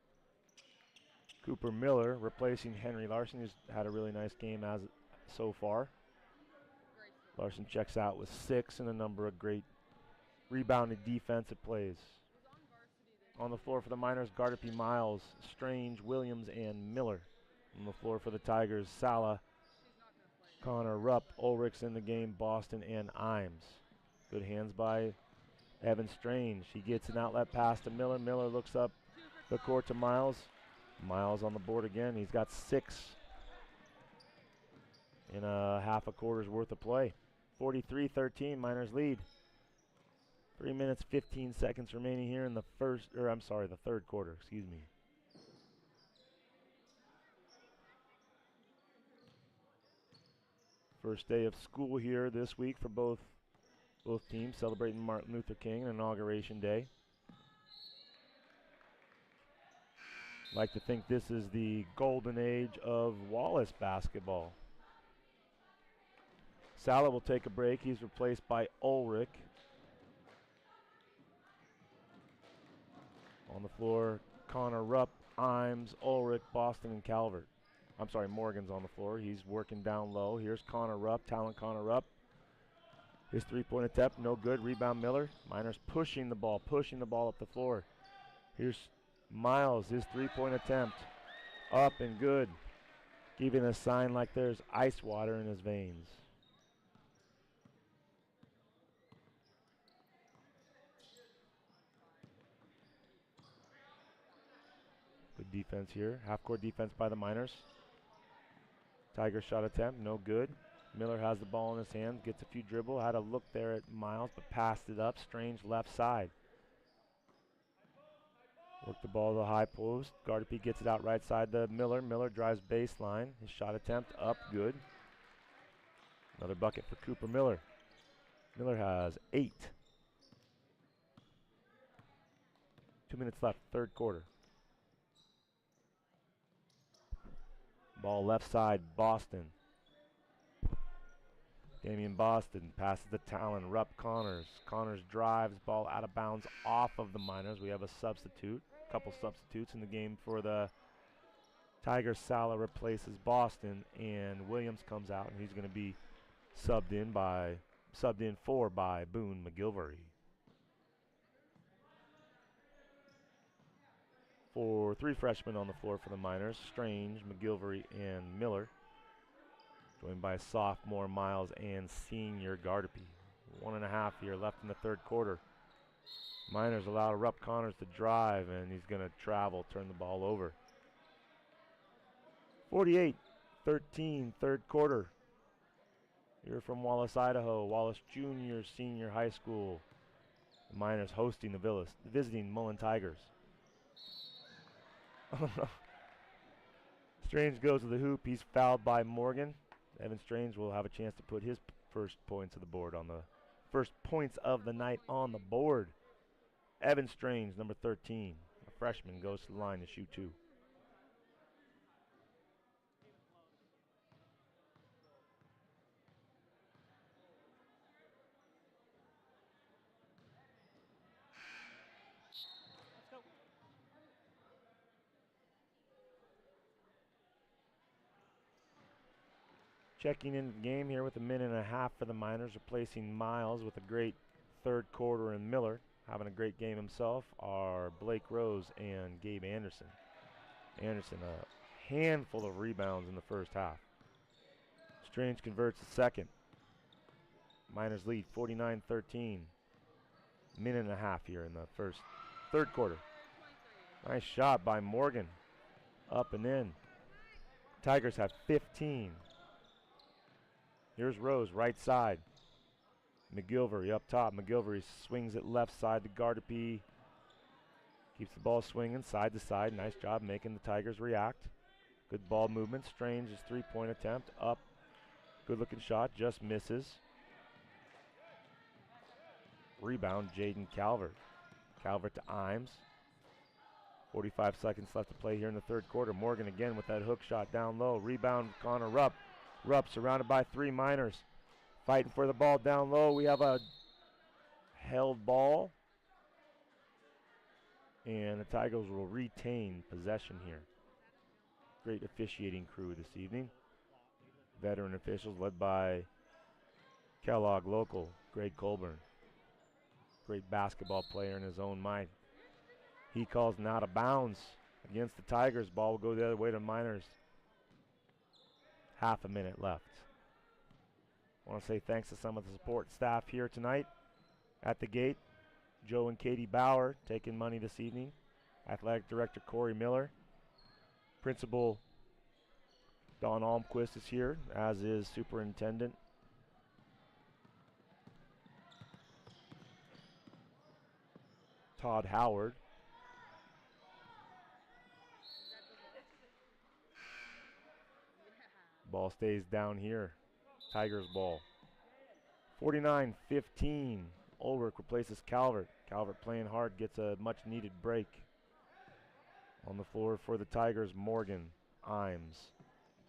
Cooper Miller replacing Henry Larson, who's had a really nice game as so far. Larson checks out with 6 and a number of great rebounded defensive plays. On the floor for the Miners, Gardapi, Miles, Strange, Williams, and Miller. On the floor for the Tigers, Sala, Connor, Rupp, Ulrichs in the game, Boston, and Imes. Good hands by Evan Strange. He gets an outlet pass to Miller. Miller looks up the court to Miles. Miles on the board again. He's got 6 in a half a quarter's worth of play. 43-13, Miners lead. 3 minutes, 15 seconds remaining here in the third quarter, excuse me. First day of school here this week for both teams, celebrating Martin Luther King and Inauguration Day. Like to think this is the golden age of Wallace basketball. Sala will take a break. He's replaced by Ulrich. On the floor, Connor, Rupp, Imes, Ulrich, Boston, and Calvert. I'm sorry, Morgan's on the floor. He's working down low. Here's Connor Rupp, talent Connor Rupp. His three-point attempt, no good. Rebound Miller. Miners pushing the ball up the floor. Here's Miles, his three-point attempt. Up and good. Giving a sign like there's ice water in his veins. Good defense here. Half-court defense by the Miners. Tiger shot attempt, no good. Miller has the ball in his hands, gets a few dribble, had a look there at Miles, but passed it up. Strange left side. Work the ball to the high post. Gardapi gets it out right side to Miller. Miller drives baseline. His shot attempt up, good. Another bucket for Cooper Miller. Miller has 8. 2 minutes left, third quarter. Ball left side, Boston. Damian Boston passes the Talon. Rupp Connors. Connors drives, ball out of bounds off of the Miners. We have a substitute, a couple substitutes in the game for the Tigers. Sala replaces Boston, and Williams comes out, and he's going to be subbed in for by Boone McGilvery. For 3 freshmen on the floor for the Miners, Strange, McGilvery, and Miller. Joined by sophomore Miles and senior Gardapi. 1.5 here left in the third quarter. Miners allow Rupp Connors to drive, and he's going to travel, turn the ball over. 48-13, third quarter. Here from Wallace, Idaho. Wallace Junior Senior High School. The Miners hosting the visiting Mullan Tigers. Strange goes to the hoop. He's fouled by Morgan. Evan Strange will have a chance to put his first points of the night on the board. Evan Strange, number 13, a freshman, goes to the line to shoot 2. Checking into the game here with 1.5 minutes for the Miners, replacing Miles with a great third quarter, and Miller having a great game himself are Blake Rose and Gabe Anderson. Anderson, a handful of rebounds in the first half. Strange converts the second. Miners lead 49-13. Minute and a half here in the third quarter. Nice shot by Morgan. Up and in. Tigers have 15. Here's Rose, right side. McGilvery up top. McGilvery swings it left side to Gardapi. Keeps the ball swinging side to side. Nice job making the Tigers react. Good ball movement. Strange's three-point attempt. Up. Good looking shot. Just misses. Rebound, Jaden Calvert. Calvert to Imes. 45 seconds left to play here in the third quarter. Morgan again with that hook shot down low. Rebound, Connor Rupp. Rupp surrounded by three Miners. Fighting for the ball down low. We have a held ball. And the Tigers will retain possession here. Great officiating crew this evening. Veteran officials led by Kellogg local, Greg Colburn. Great basketball player in his own mind. He calls an out of bounds against the Tigers. Ball will go the other way to Miners. Half a minute left. I want to say thanks to some of the support staff here tonight at the gate. Joe and Katie Bauer taking money this evening. Athletic Director Corey Miller. Principal Don Almquist is here, as is Superintendent Todd Howard. Ball stays down here. Tigers ball. 49-15. Ulrich replaces Calvert. Calvert playing hard, gets a much needed break. On the floor for the Tigers, Morgan, Imes.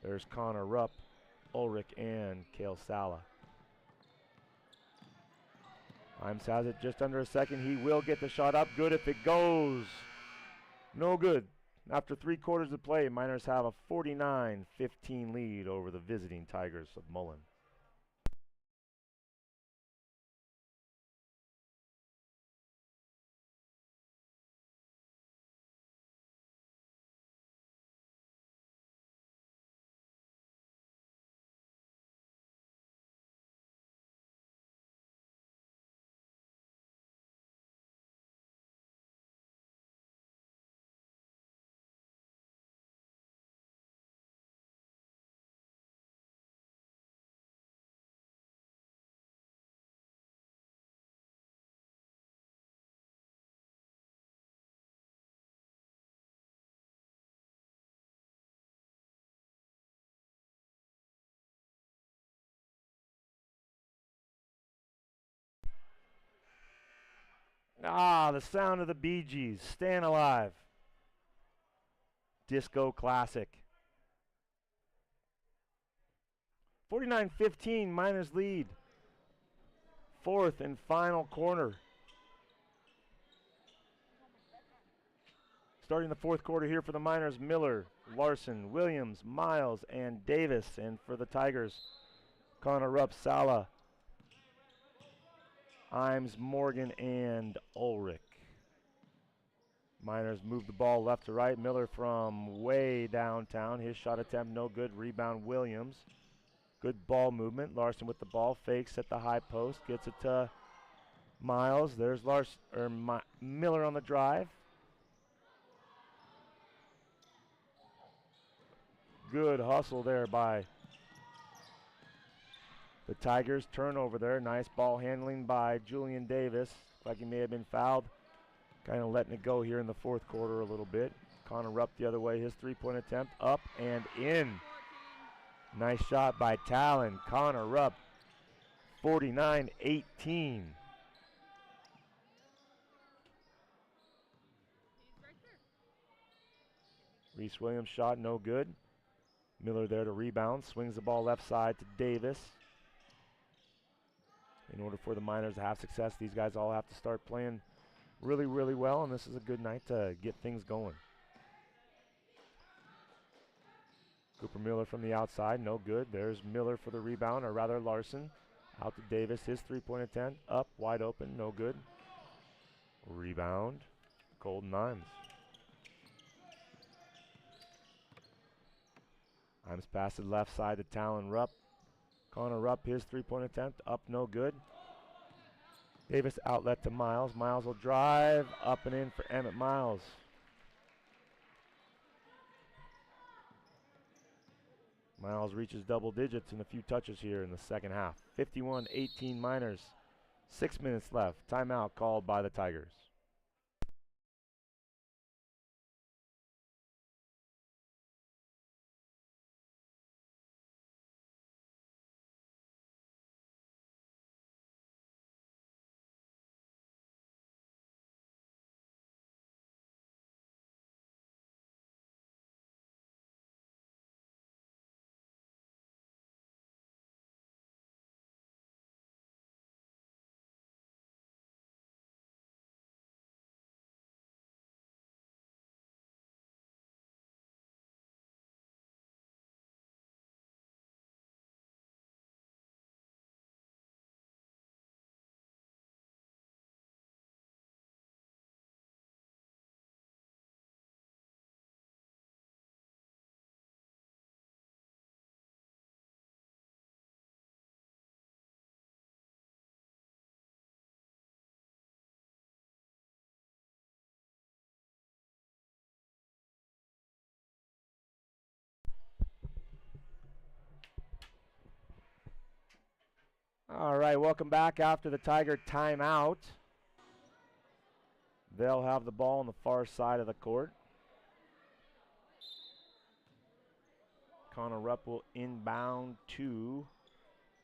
There's Connor Rupp, Ulrich, and Kale Sala. Imes has it just under a second. He will get the shot up. Good if it goes. No good. After 3 quarters of play, Miners have a 49-15 lead over the visiting Tigers of Mullan. Ah, the sound of the Bee Gees, Staying Alive. Disco classic. 49-15, Miners lead. Fourth and final quarter. Starting the fourth quarter here for the Miners, Miller, Larson, Williams, Miles, and Davis. And for the Tigers, Connor Rupp, Sala, Imes, Morgan, and Ulrich. Miners move the ball left to right. Miller from way downtown. His shot attempt no good. Rebound Williams. Good ball movement. Larson with the ball. Fakes at the high post. Gets it to Miles. There's Miller on the drive. Good hustle there by the Tigers. Turnover there. Nice ball handling by Julian Davis. Like he may have been fouled. Kind of letting it go here in the fourth quarter a little bit. Connor Rupp the other way. His three-point attempt up and in. Nice shot by Talon. Connor Rupp. 49-18. Reese Williams shot no good. Miller there to rebound. Swings the ball left side to Davis. In order for the Miners to have success, these guys all have to start playing really, really well, and this is a good night to get things going. Cooper Miller from the outside, no good. There's Miller for the rebound, or rather Larson. Out to Davis, his three-point attempt, up, wide open, no good. Rebound, Golden Imes. Imes passes left side to Talon Rupp. Connor Rupp, his three-point attempt, up no good. Davis outlet to Miles. Miles will drive, up and in for Emmett Miles. Miles reaches double digits in a few touches here in the second half. 51-18 Miners. 6 minutes left. Timeout called by the Tigers. All right, welcome back after the Tiger timeout. They'll have the ball on the far side of the court. Connor Rupp will inbound to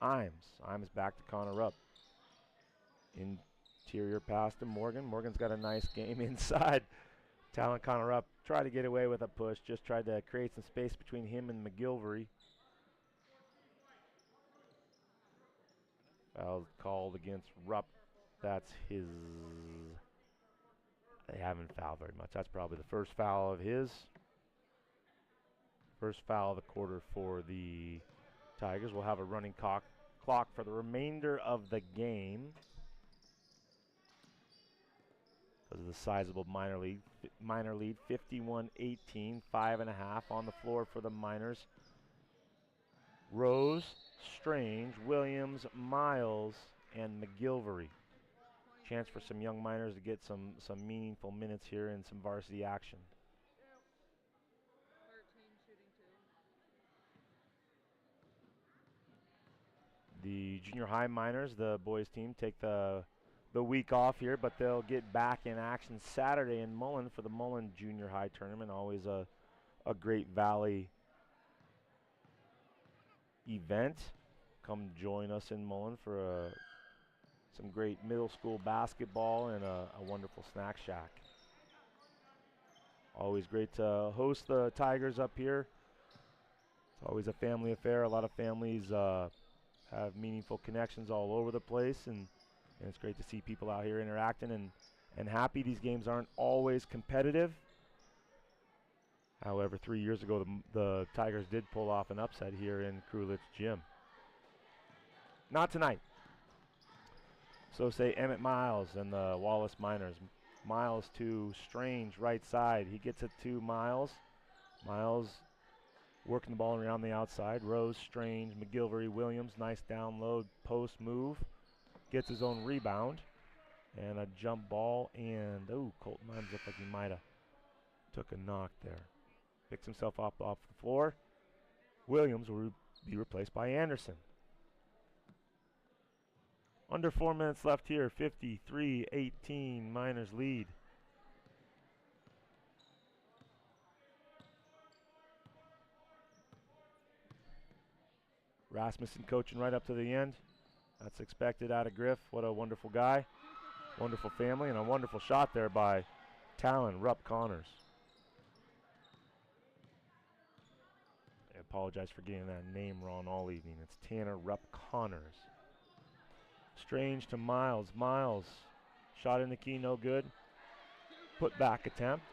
Imes. Imes back to Connor Rupp. Interior pass to Morgan. Morgan's got a nice game inside. Talon Connor Rupp tried to get away with a push. Just tried to create some space between him and McGilvery. Foul called against Rupp. That's his. They haven't fouled very much. That's probably the first foul of his. First foul of the quarter for the Tigers. We'll have a running clock for the remainder of the game. Because of the sizable minor lead, 51-18, 5.5 on the floor for the Miners. Rose, Strange, Williams, Miles, and McGilvery. Chance for some young Miners to get some meaningful minutes here and some varsity action. 13 shooting 2. The junior high Miners, the boys team, take the week off here, but they'll get back in action Saturday in Mullan for the Mullan junior high tournament. Always a Great Valley event. Come join us in Mullan for some great middle school basketball and a wonderful snack shack. Always great to host the Tigers up here. It's always a family affair. A lot of families have meaningful connections all over the place, and it's great to see people out here interacting and happy. These games aren't always competitive. However, 3 years ago, the Tigers did pull off an upset here in Krulitz Gym. Not tonight. So say Emmett Miles and the Wallace Miners. Miles to Strange, right side. He gets it to Miles. Miles working the ball around the outside. Rose, Strange, McGilvery, Williams. Nice download, post move. Gets his own rebound. And a jump ball. And, oh, Colton Imes looked like he might have took a knock there. Picks himself up off the floor. Williams will be replaced by Anderson. Under 4 minutes left here. 53-18 Miners lead. Rasmussen coaching right up to the end. That's expected out of Griff. What a wonderful guy. Wonderful family, and a wonderful shot there by Talon Rupp Connors. I apologize for getting that name wrong all evening. It's Tanner Rupp Connors. Strange to Miles. Miles, shot in the key, no good. Put back attempt.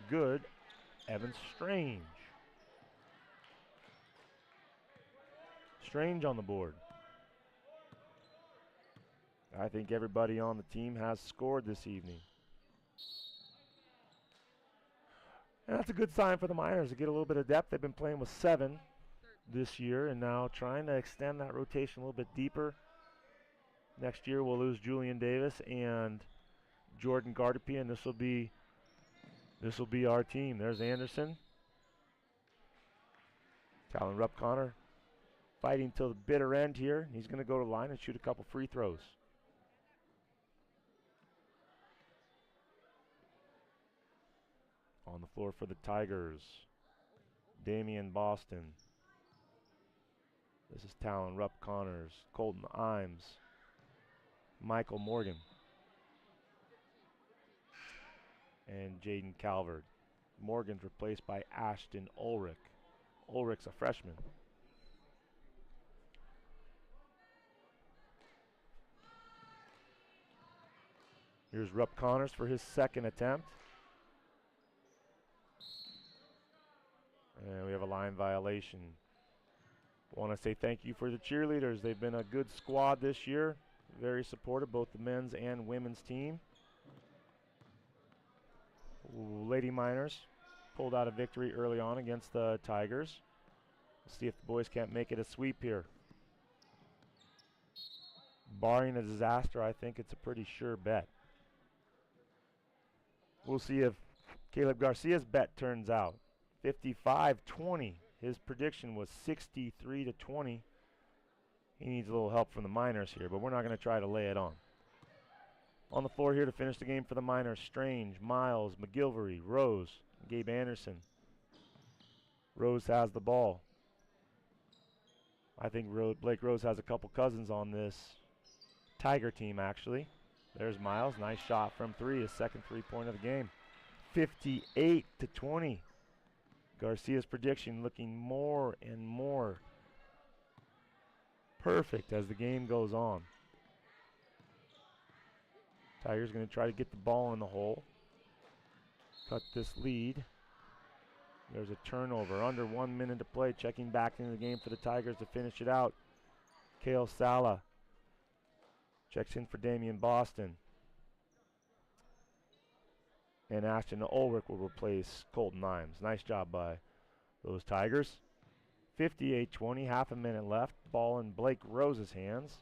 Good. Evan Strange. Strange on the board. I think everybody on the team has scored this evening. And that's a good sign for the Miners to get a little bit of depth. They've been playing with 7. this year, and now trying to extend that rotation a little bit deeper. Next year we'll lose Julian Davis and Jordan Gardapi, and this will be our team. There's Anderson. Talon Rupp Connor fighting till the bitter end here. He's going to go to the line and shoot a couple free throws. On the floor for the Tigers, Damian Boston. This is Talon Rupp Connors, Colton Imes, Michael Morgan, and Jaden Calvert. Morgan's replaced by Ashton Ulrich. Ulrich's a freshman. Here's Rupp Connors for his second attempt. And we have a line violation. Want to say thank you for the cheerleaders. They've been a good squad this year. Very supportive, both the men's and women's team. Lady Miners pulled out a victory early on against the Tigers. We'll see if the boys can't make it a sweep here. Barring a disaster, I think it's a pretty sure bet. We'll see if Caleb Garcia's bet turns out. 55-20. His prediction was 63-20. He needs a little help from the Miners here, but we're not going to try to lay it on. On the floor here to finish the game for the Miners, Strange, Miles, McGilvery, Rose, Gabe Anderson. Rose has the ball. I think Blake Rose has a couple cousins on this Tiger team, actually. There's Miles. Nice shot from three. His second three-point of the game. 58-20. Garcia's prediction looking more and more perfect as the game goes on. Tigers going to try to get the ball in the hole. Cut this lead. There's a turnover. Under 1 minute to play. Checking back into the game for the Tigers to finish it out. Kale Sala checks in for Damian Boston. And Ashton Ulrich will replace Colton Imes. Nice job by those Tigers. 58-20, half a minute left. Ball in Blake Rose's hands.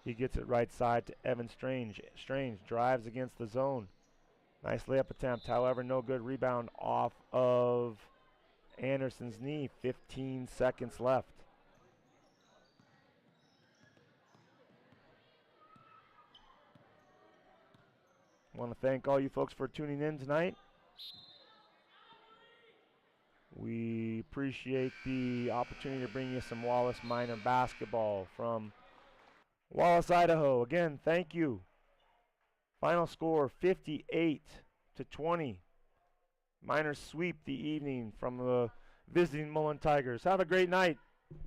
He gets it right side to Evan Strange. Strange drives against the zone. Nice layup attempt, however, no good. Rebound off of Anderson's knee. 15 seconds left. I want to thank all you folks for tuning in tonight. We appreciate the opportunity to bring you some Wallace Minor basketball from Wallace, Idaho. Again, thank you. Final score 58-20. Miners sweep the evening from the visiting Mullan Tigers. Have a great night.